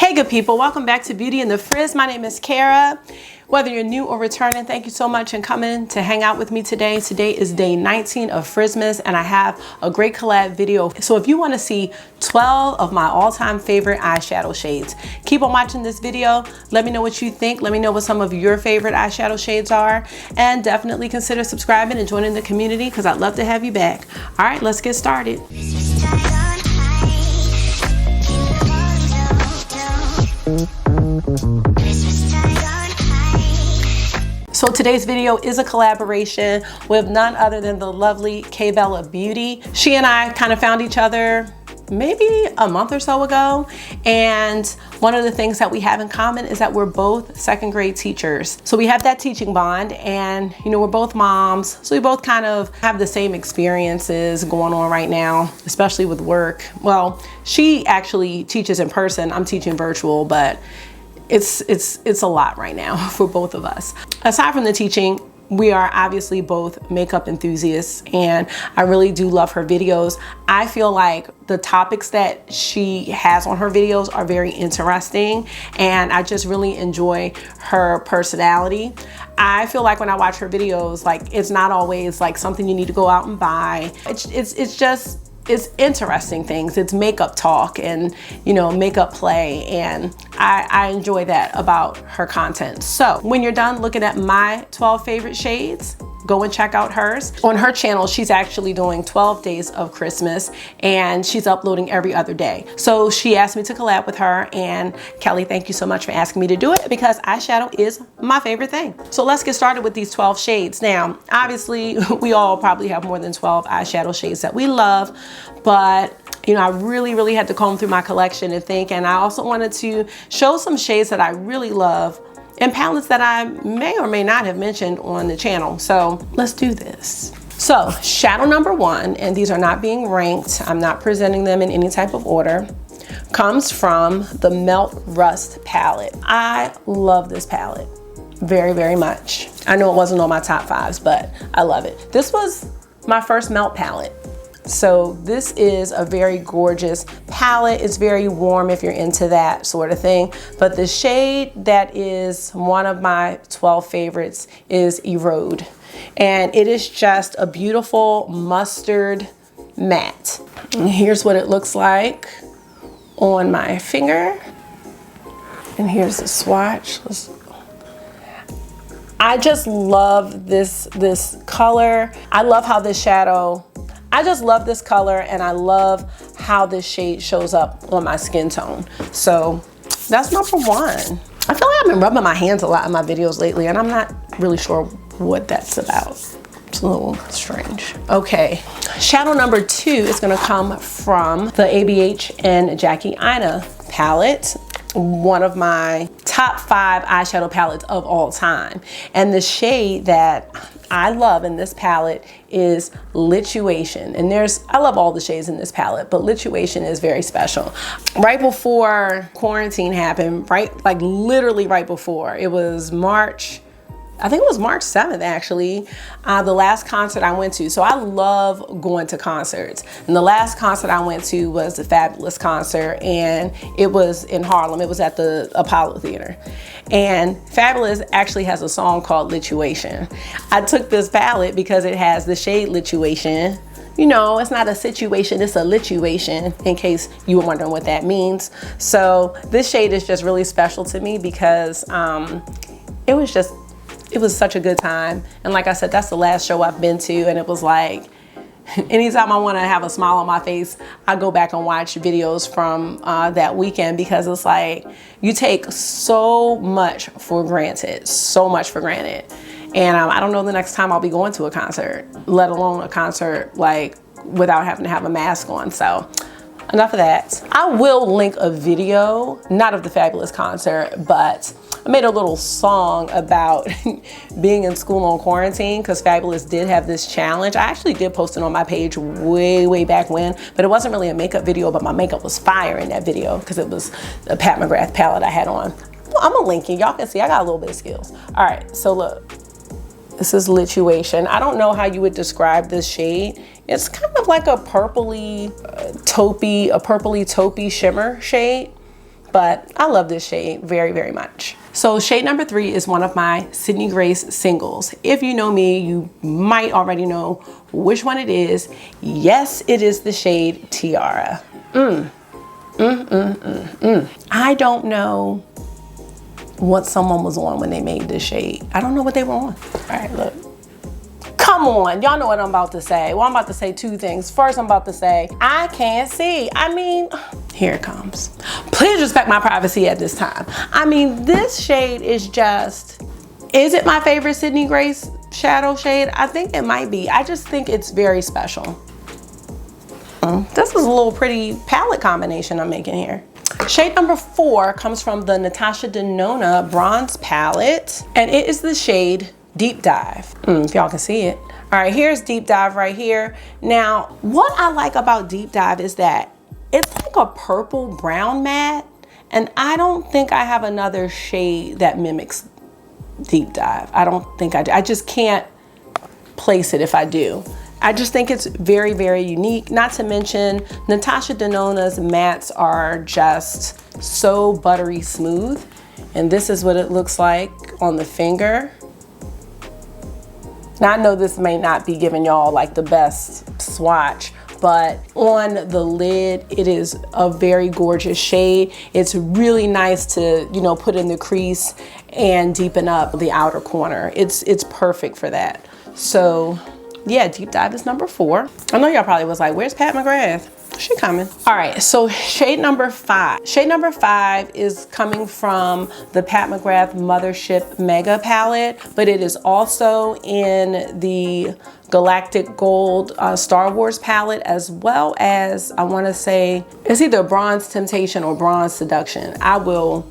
Hey good people, welcome back to Beauty and the Frizz. My name is Kara. Whether you're new or returning, thank you so much for coming to hang out with me today. Today is day 19 of FRIZZMAS and I have a great collab video. So if you want to see 12 of my all-time favorite eyeshadow shades, keep on watching this video. Let me know what you think. Let me know what some of your favorite eyeshadow shades are. And definitely consider subscribing and joining the community because I'd love to have you back. All right, let's get started. So today's video is a collaboration with none other than the lovely KBellaBeauty. She and I kind of found each other maybe a month or so ago, and one of the things that we have in common is that we're both second grade teachers. So we have that teaching bond, and you know, we're both moms, so we both kind of have the same experiences going on right now, especially with work. Well, she actually teaches in person, I'm teaching virtual, but it's a lot right now for both of us. Aside from the teaching, we are obviously both makeup enthusiasts, and I really do love her videos. I feel like the topics that she has on her videos are very interesting, and I just really enjoy her personality. I feel like when I watch her videos, like it's not always like something you need to go out and buy. It's interesting things. It's makeup talk and, you know, makeup play, and I enjoy that about her content. So when you're done looking at my 12 favorite shades, go and check out hers. On her channel, she's actually doing 12 days of Christmas, and she's uploading every other day. So she asked me to collab with her, and Kelly, thank you so much for asking me to do it because eyeshadow is my favorite thing. So let's get started with these 12 shades. Now, obviously, we all probably have more than 12 eyeshadow shades that we love, but you know, I really had to comb through my collection and think, and I also wanted to show some shades that I really love and palettes that I may or may not have mentioned on the channel. So let's do this. So shadow number one, and these are not being ranked, I'm not presenting them in any type of order, comes from the Melt Rust palette. I love this palette very much. I know it wasn't on my top fives, but I love it. This was my first Melt palette. So this is a very gorgeous palette. It's very warm if you're into that sort of thing. But the shade that is one of my 12 favorites is Erode. And it is just a beautiful mustard matte. And here's what it looks like on my finger. And here's the swatch. I just love this color. I love how this shadow, I just love this color, and I love how this shade shows up on my skin tone. So that's number one. I feel like I've been rubbing my hands a lot in my videos lately, and I'm not really sure what that's about. It's a little strange. Okay, shadow number two is gonna come from the ABH and Jackie Aina palette, one of my top 5 eyeshadow palettes of all time. And the shade that I love in this palette is Lituation. And I love all the shades in this palette, but Lituation is very special. Right before quarantine happened, like literally right before, it was March, I think it was March 7th actually, the last concert I went to. So I love going to concerts. And the last concert I went to was the Fabulous concert, and it was in Harlem. It was at the Apollo Theater. And Fabulous actually has a song called Lituation. I took this palette because it has the shade Lituation. You know, it's not a situation, it's a lituation, in case you were wondering what that means. So this shade is just really special to me because it was such a good time. And like I said, that's the last show I've been to, and it was like, anytime I want to have a smile on my face, I go back and watch videos from that weekend, because it's like, you take so much for granted, And I don't know the next time I'll be going to a concert, let alone a concert like without having to have a mask on. So enough of that. I will link a video, not of the Fabulous concert, but I made a little song about being in school on quarantine, because Fabulous did have this challenge. I actually did post it on my page way back when, but it wasn't really a makeup video, but my makeup was fire in that video because it was a Pat McGrath palette I had on. Well, I'm gonna link you. Y'all can see I got a little bit of skills. All right, so look, this is Lituation. I don't know how you would describe this shade. It's kind of like a purpley taupey shimmer shade. but I love this shade very, very much. So shade number 3 is one of my Sydney Grace singles. If you know me, you might already know which one it is. Yes, it is the shade Tiara. I don't know what someone was on when they made this shade. I don't know what they were on. All right, look. Come on, y'all know what I'm about to say. Well, I'm about to say 2 things. First, I'm about to say, I can't see. I mean, here it comes. Please respect my privacy at this time. I mean, this shade is just, is it my favorite Sydney Grace shadow shade? I think it might be. I just think it's very special. This is a little pretty palette combination I'm making here. Shade number 4 comes from the Natasha Denona bronze palette, and it is the shade Deep Dive. If y'all can see it. All right, here's Deep Dive right here. Now, what I like about Deep Dive is that it's like a purple brown matte, and I don't think I have another shade that mimics Deep Dive. I don't think I do. I just can't place it if I do. I just think it's very, very unique. Not to mention, Natasha Denona's mattes are just so buttery smooth. And this is what it looks like on the finger. Now I know this may not be giving y'all like the best swatch, but on the lid, it is a very gorgeous shade. It's really nice to, you know, put in the crease and deepen up the outer corner. It's perfect for that. So yeah, Deep Dive is number 4. I know y'all probably was like, where's Pat McGrath? She coming. All right, so shade number 5. Shade number 5 is coming from the Pat McGrath Mothership Mega palette, but it is also in the Galactic Gold Star Wars palette, as well as, I wanna say, it's either Bronze Temptation or Bronze Seduction. I will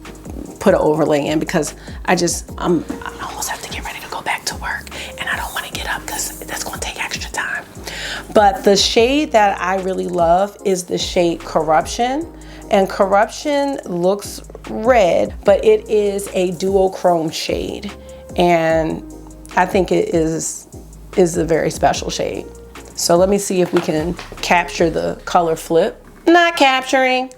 put an overlay in because I almost have to get ready to go back to work, and I don't wanna get up because that's gonna take extra time. But the shade that I really love is the shade Corruption. And Corruption looks red, but it is a duochrome shade. And I think it is a very special shade. So let me see if we can capture the color flip. Not capturing,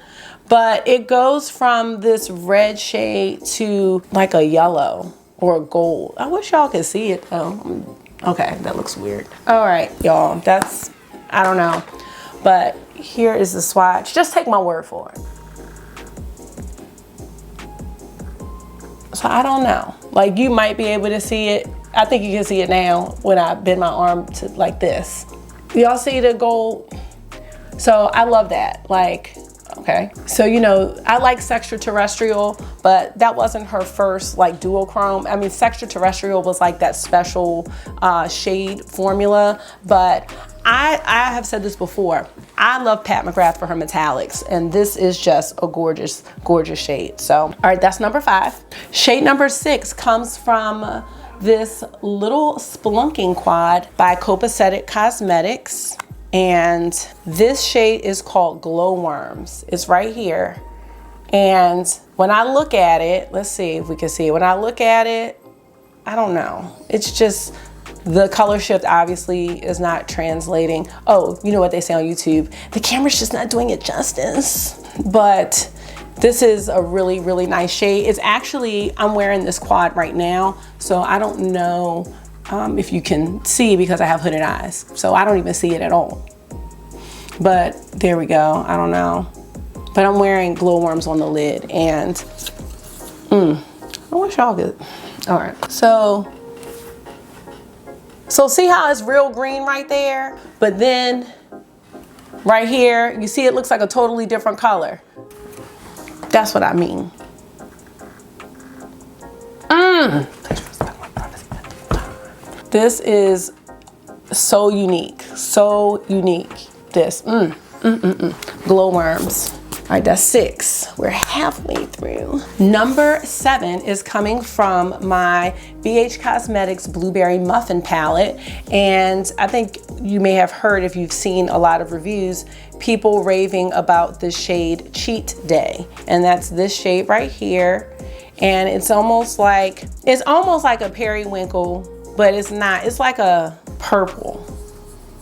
but it goes from this red shade to like a yellow or a gold. I wish y'all could see it though. Okay, that looks weird. All right, y'all, that's, I don't know. But here is the swatch. Just take my word for it. So I don't know. Like, you might be able to see it. I think you can see it now when I bend my arm to like this. Y'all see the gold? So I love that. Like, okay. So, you know, I like Extraterrestrial, but that wasn't her first like duochrome. I mean, Extraterrestrial was like that special shade formula, but I have said this before. I love Pat McGrath for her metallics, and this is just a gorgeous, gorgeous shade. So, all right, that's number 5. Shade number 6 comes from this little Spelunking quad by Copacetic Cosmetics. And this shade is called Glowworms. It's right here. And when I look at it, let's see if we can see it. When I look at it, I don't know. It's just, the color shift obviously is not translating. Oh, you know what they say on YouTube? The camera's just not doing it justice. But this is a really, really nice shade. It's actually, I'm wearing this quad right now, so I don't know if you can see because I have hooded eyes. So I don't even see it at all. But there we go, I don't know. But I'm wearing Glowworms on the lid, and I wish y'all could. All right, so see how it's real green right there? But then right here, you see it looks like a totally different color. That's what I mean. This is so unique, so unique. This, Glowworms. All right, that's 6. We're halfway through. Number 7 is coming from my BH Cosmetics Blueberry Muffin palette. And I think you may have heard, if you've seen a lot of reviews, people raving about the shade Cheat Day. And that's this shade right here. And it's almost like a periwinkle, but it's not. It's like a purple.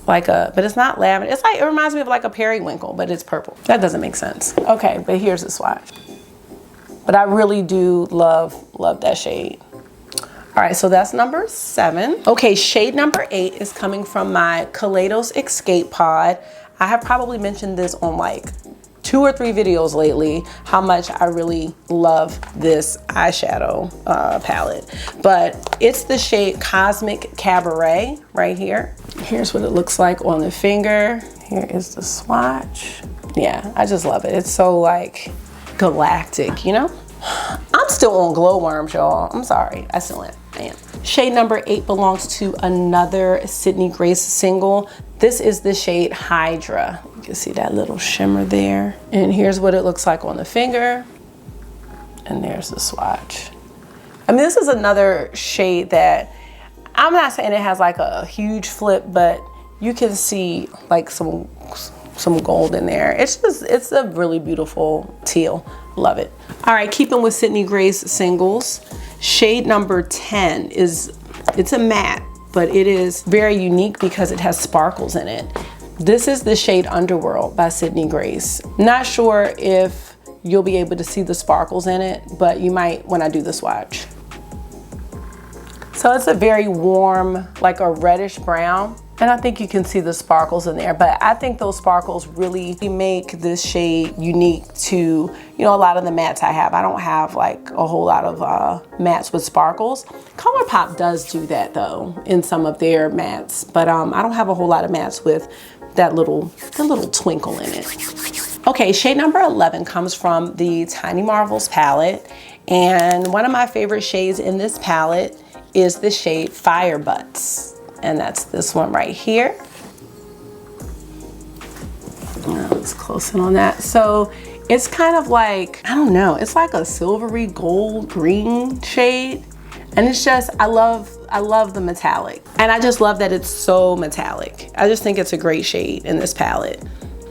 But it's not lavender. It's like, it reminds me of like a periwinkle, but it's purple. That doesn't make sense. Okay, but here's the swatch. but I really do love that shade. All right, so that's number 7. Okay, shade number 8 is coming from my Kaleidos Escape Pod. I have probably mentioned this on like 2 or 3 videos lately, how much I really love this eyeshadow palette. But it's the shade Cosmic Cabaret right here. Here's what it looks like on the finger. Here is the swatch. Yeah, I just love it. It's so like galactic, you know? I'm still on glowworms, y'all. I'm sorry, I still am. I am. Shade number 8 belongs to another Sydney Grace single. This is the shade Hydra. You can see that little shimmer there. And here's what it looks like on the finger. And there's the swatch. I mean, this is another shade that, I'm not saying it has like a huge flip, but you can see like some gold in there. It's a really beautiful teal. Love it. All right, keeping with Sydney Grace singles, shade number 10 it's a matte, but it is very unique because it has sparkles in it. This is the shade Underworld by Sydney Grace. Not sure if you'll be able to see the sparkles in it, but you might when I do the swatch. So it's a very warm, like a reddish brown. And I think you can see the sparkles in there, but I think those sparkles really make this shade unique to, you know, a lot of the mattes I have. I don't have like a whole lot of mattes with sparkles. ColourPop does do that though in some of their mattes, but I don't have a whole lot of mattes with that little twinkle in it. Okay, shade number 11 comes from the Tiny Marvels palette, and one of my favorite shades in this palette is the shade Fire Butts. And that's this one right here. Let's close in on that. So it's kind of like, I don't know, it's like a silvery gold green shade. And it's just, I love the metallic. And I just love that it's so metallic. I just think it's a great shade in this palette.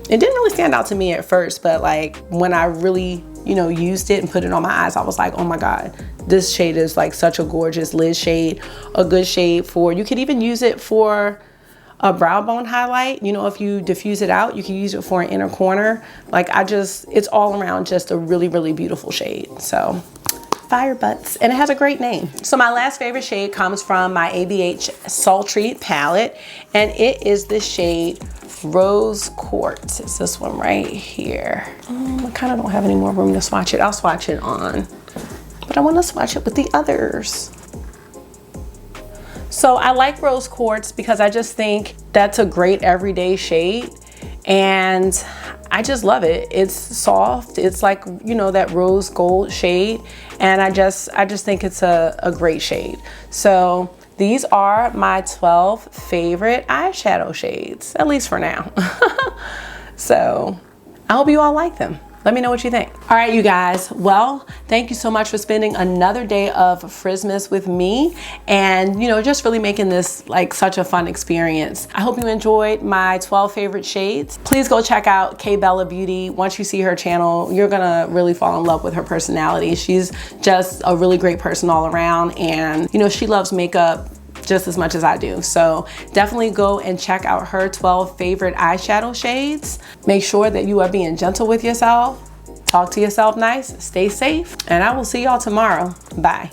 It didn't really stand out to me at first, but like when I really, you know, used it and put it on my eyes, I was like, oh my God, this shade is like such a gorgeous lid shade, a good shade for, you could even use it for a brow bone highlight. You know, if you diffuse it out, you can use it for an inner corner. Like it's all around just a really, really beautiful shade. So Fire Butts, and it has a great name. So my last favorite shade comes from my ABH Sultry palette, and it is the shade Rose Quartz. It's this one right here. I kind of don't have any more room to swatch it. I'll swatch it on, but I want to swatch it with the others. So I like Rose Quartz because I just think that's a great everyday shade, and I just love it. It's soft. It's like, you know, that rose gold shade, and I just think it's a great shade. So these are my 12 favorite eyeshadow shades, at least for now. So I hope you all like them. Let me know what you think. All right, you guys. Well, thank you so much for spending another day of FRIZZMAS with me, and, you know, just really making this like such a fun experience. I hope you enjoyed my 12 favorite shades. Please go check out KBellaBeauty. Once you see her channel, you're gonna really fall in love with her personality. She's just a really great person all around, and, you know, she loves makeup just as much as I do. So definitely go and check out her 12 favorite eyeshadow shades. Make sure that you are being gentle with yourself. Talk to yourself nice, stay safe, and I will see y'all tomorrow. Bye.